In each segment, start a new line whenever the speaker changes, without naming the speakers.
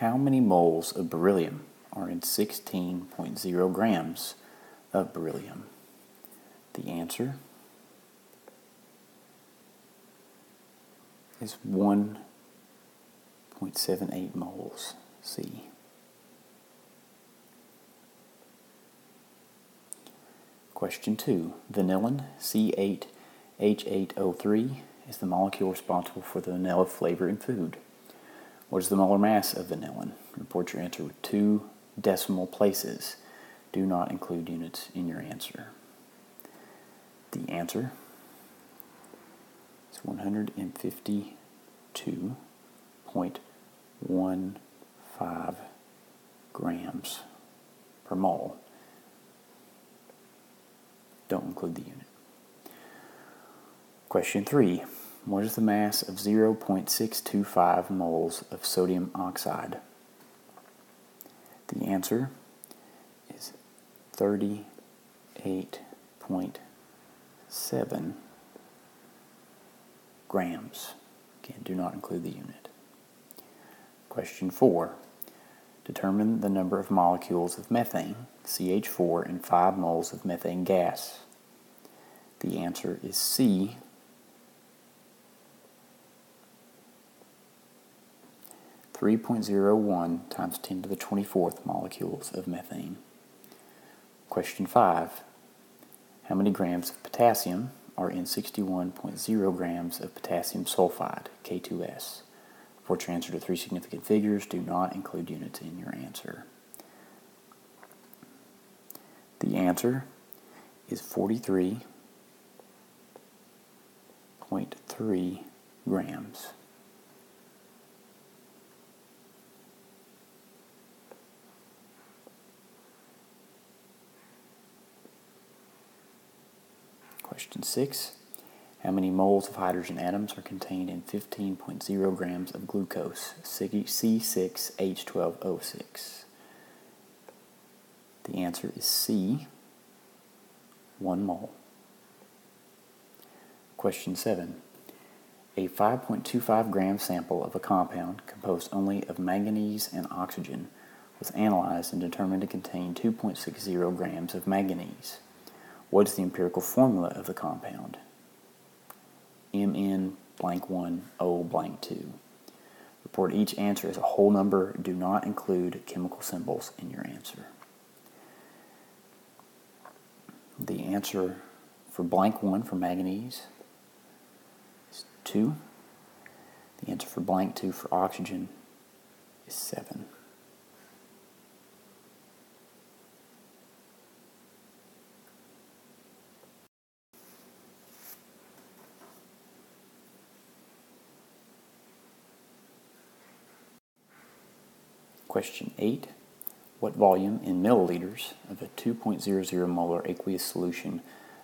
How many moles of beryllium are in 16.0 grams of beryllium? The answer is 1.78 moles, C. Question 2. Vanillin, C8H8O3, is the molecule responsible for the vanilla flavor in food. What is the molar mass of vanillin? Report your answer with 2 decimal places. Do not include units in your answer. The answer is 152.15 grams per mole. Don't include the unit. Question 3. What is the mass of 0.625 moles of sodium oxide? The answer is 38.7 grams. Again, do not include the unit. Question 4. Determine the number of molecules of methane, CH4, and 5 moles of methane gas. The answer is C, 3.01 times 10 to the 24th molecules of methane. Question 5. How many grams of potassium are in 61.0 grams of potassium sulfide, K2S? For your answer to 3 significant figures, do not include units in your answer. The answer is 43.3 grams. Question 6. How many moles of hydrogen atoms are contained in 15.0 grams of glucose, C6H12O6? The answer is C, 1 mole. Question 7. A 5.25 gram sample of a compound composed only of manganese and oxygen was analyzed and determined to contain 2.60 grams of manganese. What is the empirical formula of the compound? Mn blank 1 O blank 2. Report each answer as a whole number. Do not include chemical symbols in your answer. The answer for blank 1 for manganese is 2. The answer for blank 2 for oxygen is 7. Question 8. What volume in milliliters of a 2.00 molar aqueous solution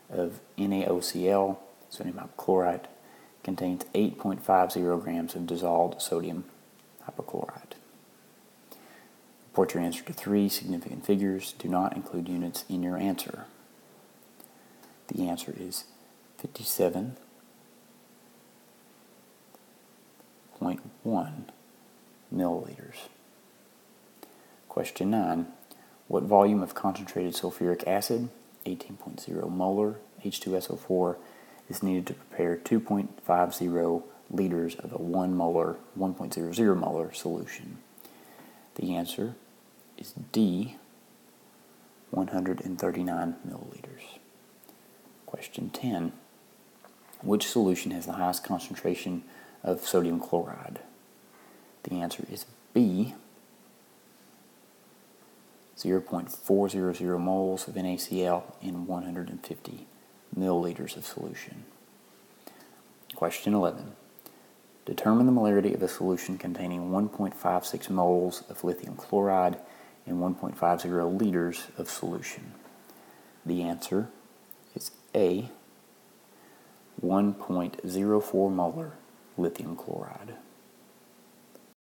of NaOCl, sodium hypochlorite, contains 8.50 grams of dissolved sodium hypochlorite? Report your answer to 3 significant figures. Do not include units in your answer. The answer is 57.1 milliliters. Question 9. What volume of concentrated sulfuric acid, 18.0 molar H2SO4, is needed to prepare 2.50 liters of a 1.00 molar solution? The answer is D, 139 milliliters. Question 10. Which solution has the highest concentration of sodium chloride? The answer is B, 0.400 moles of NaCl in 150 milliliters of solution. Question 11. Determine the molarity of a solution containing 1.56 moles of lithium chloride in 1.50 liters of solution. The answer is A, 1.04 molar lithium chloride.